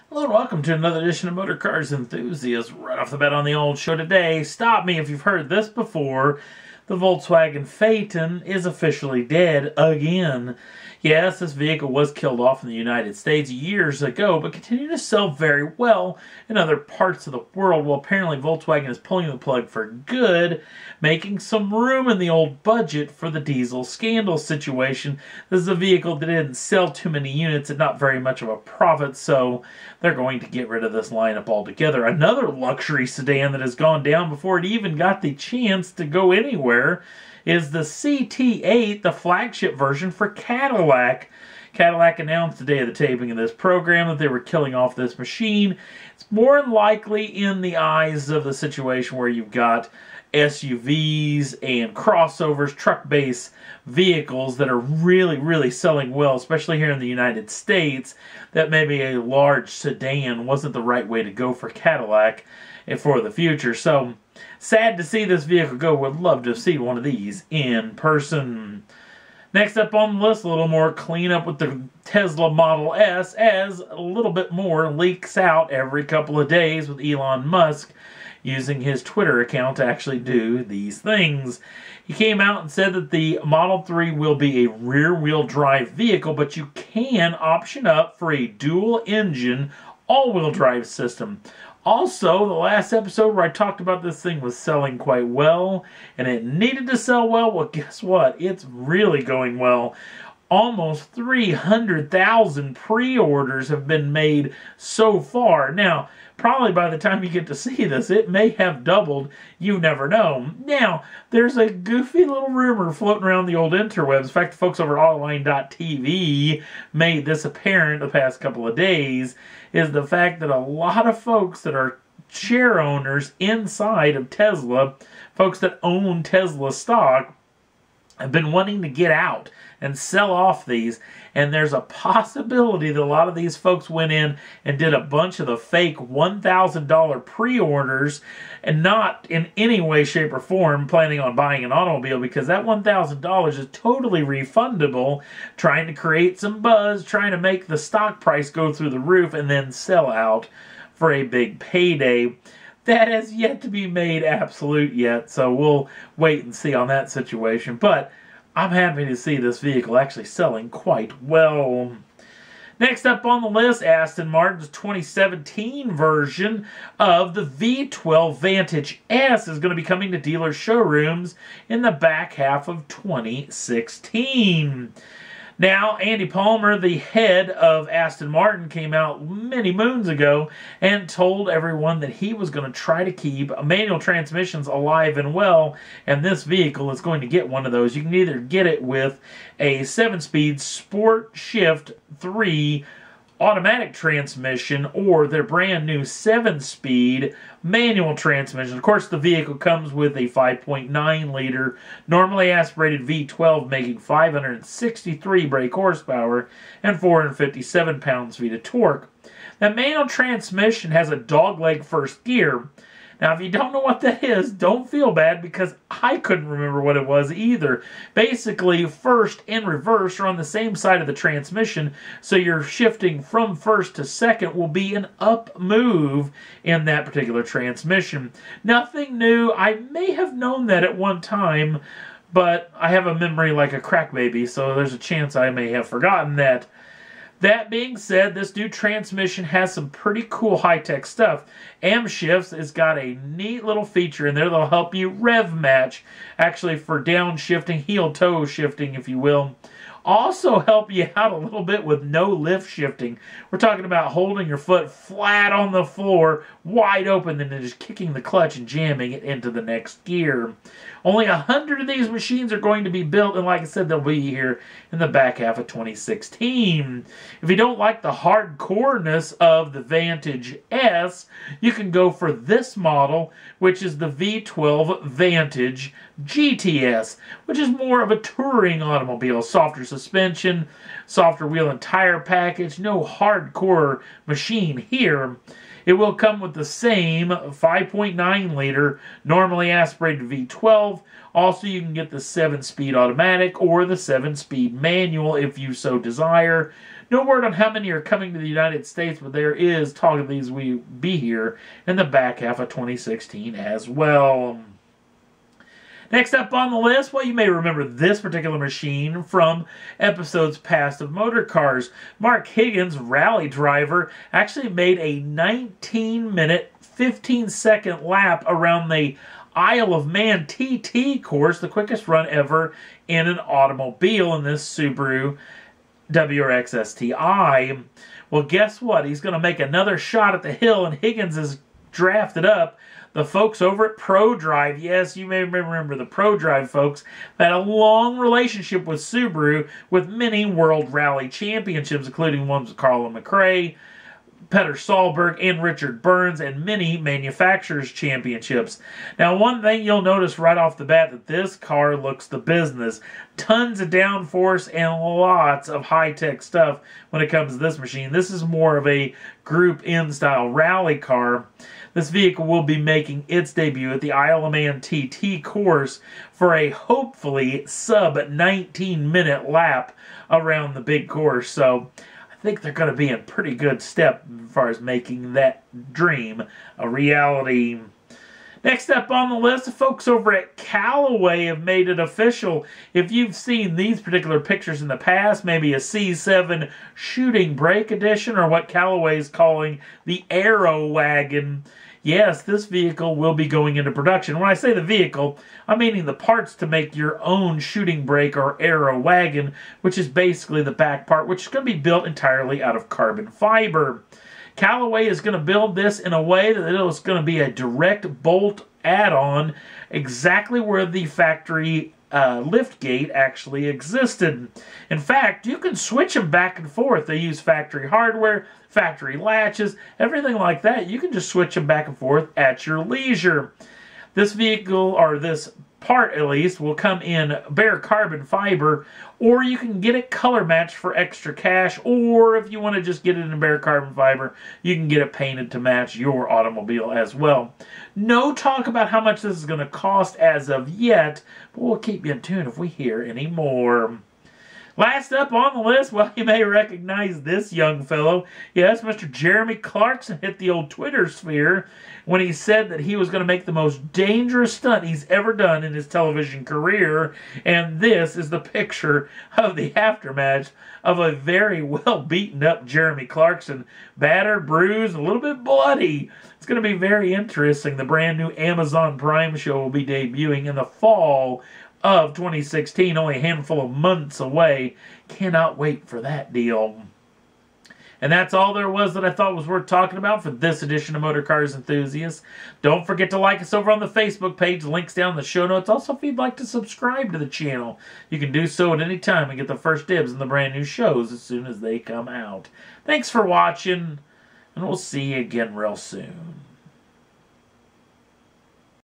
Hello and welcome to another edition of Motor Cars Enthusiasts. Right off the bat on the old show today, stop me if you've heard this before. The Volkswagen Phaeton is officially dead again. Yes, this vehicle was killed off in the United States years ago, but continued to sell very well in other parts of the world. Well, apparently Volkswagen is pulling the plug for good, making some room in the old budget for the diesel scandal situation. This is a vehicle that didn't sell too many units and not very much of a profit, so they're going to get rid of this lineup altogether. Another luxury sedan that has gone down before it even got the chance to go anywhere is the CT8, the flagship version for Cadillac. Cadillac announced the day of the taping of this program that they were killing off this machine. It's more than likely in the eyes of the situation where you've got SUVs and crossovers, truck-based vehicles that are really selling well, especially here in the United States, that maybe a large sedan wasn't the right way to go for Cadillac for the future. So, sad to see this vehicle go. Would love to see one of these in person. Next up on the list, a little more cleanup with the Tesla Model S, as a little bit more leaks out every couple of days with Elon Musk using his Twitter account to actually do these things. He came out and said that the Model 3 will be a rear-wheel drive vehicle, but you can option up for a dual-engine all-wheel drive system. Also, the last episode where I talked about this thing was selling quite well, and it needed to sell well. Well, guess what? It's really going well. Almost 300,000 pre-orders have been made so far. Now, probably by the time you get to see this, it may have doubled. You never know. Now, there's a goofy little rumor floating around the old interwebs. In fact, the folks over at Autoline.tv made this apparent the past couple of days, is the fact that a lot of folks that are share owners inside of Tesla, folks that own Tesla stock, have been wanting to get out and sell off these, and there's a possibility that a lot of these folks went in and did a bunch of the fake $1,000 pre-orders and not in any way, shape, or form planning on buying an automobile, because that $1,000 is totally refundable, trying to create some buzz, trying to make the stock price go through the roof and then sell out for a big payday. That has yet to be made absolute yet, so we'll wait and see on that situation. But I'm happy to see this vehicle actually selling quite well. Next up on the list, Aston Martin's 2017 version of the V12 Vantage S is going to be coming to dealer showrooms in the back half of 2016. Now, Andy Palmer, the head of Aston Martin, came out many moons ago and told everyone that he was going to try to keep manual transmissions alive and well, and this vehicle is going to get one of those. You can either get it with a 7-speed Sport Shift 3 automatic transmission or their brand new 7-speed manual transmission. Of course, the vehicle comes with a 5.9 liter normally aspirated V12 making 563 brake horsepower and 457 pounds-feet of torque. That manual transmission has a dogleg first gear. Now, if you don't know what that is, don't feel bad, because I couldn't remember what it was either. Basically, first and reverse are on the same side of the transmission, so your shifting from first to second will be an up move in that particular transmission. Nothing new. I may have known that at one time, but I have a memory like a crack baby, so there's a chance I may have forgotten that. That being said, this new transmission has some pretty cool high-tech stuff. M-Shifts has got a neat little feature in there that'll help you rev match, actually for downshifting, heel-toe shifting, if you will. Also help you out a little bit with no lift shifting. We're talking about holding your foot flat on the floor, wide open, and then just kicking the clutch and jamming it into the next gear. Only 100 of these machines are going to be built, and like I said, they'll be here in the back half of 2016. If you don't like the hardcoreness of the Vantage S, you can go for this model, which is the V12 Vantage GTS, which is more of a touring automobile. Softer suspension, softer wheel and tire package, no hardcore machine here. It will come with the same 5.9 liter normally aspirated V12. Also, you can get the 7-speed automatic or the 7-speed manual if you so desire. No word on how many are coming to the United States, but there is talk of these will be here in the back half of 2016 as well. Next up on the list, well, you may remember this particular machine from episodes past of Motor Cars. Mark Higgins, rally driver, actually made a 19-minute, 15-second lap around the Isle of Man TT course, the quickest run ever in an automobile in this Subaru WRX STI. Well, guess what? He's going to make another shot at the hill, and Higgins is drafted up. The folks over at ProDrive, yes, you may remember the ProDrive folks, had a long relationship with Subaru with many World Rally Championships, including ones with Carla McRae, Peter Solberg, and Richard Burns, and many manufacturers' championships. Now, one thing you'll notice right off the bat that this car looks the business. Tons of downforce and lots of high-tech stuff when it comes to this machine. This is more of a Group N style rally car. This vehicle will be making its debut at the Isle of Man TT course for a hopefully sub-19-minute lap around the big course. So I think they're going to be in pretty good step as far as making that dream a reality. Next up on the list, the folks over at Callaway have made it official. If you've seen these particular pictures in the past, maybe a C7 shooting brake edition or what Callaway is calling the Aero Wagon, yes, this vehicle will be going into production. When I say the vehicle, I'm meaning the parts to make your own shooting brake or Aero Wagon, which is basically the back part, which is going to be built entirely out of carbon fiber. Callaway is going to build this in a way that it is going to be a direct bolt add-on exactly where the factory lift gate actually existed. In fact, you can switch them back and forth. They use factory hardware, factory latches, everything like that. You can just switch them back and forth at your leisure. This vehicle, or this part at least, will come in bare carbon fiber, or you can get it color matched for extra cash, or if you want to just get it in bare carbon fiber, you can get it painted to match your automobile as well. No talk about how much this is going to cost as of yet, but we'll keep you in tune if we hear any more. Last up on the list, well, you may recognize this young fellow. Yes, Mr. Jeremy Clarkson hit the old Twitter sphere when he said that he was going to make the most dangerous stunt he's ever done in his television career. And this is the picture of the aftermath of a very well beaten up Jeremy Clarkson. Battered, bruised, a little bit bloody. It's going to be very interesting. The brand new Amazon Prime show will be debuting in the fall of 2016, only a handful of months away. Cannot wait for that deal. And that's all there was that I thought was worth talking about for this edition of Motor Cars Enthusiasts. Don't forget to like us over on the Facebook page. Links down in the show notes. Also, if you'd like to subscribe to the channel, you can do so at any time and get the first dibs on the brand new shows as soon as they come out. Thanks for watching, and we'll see you again real soon.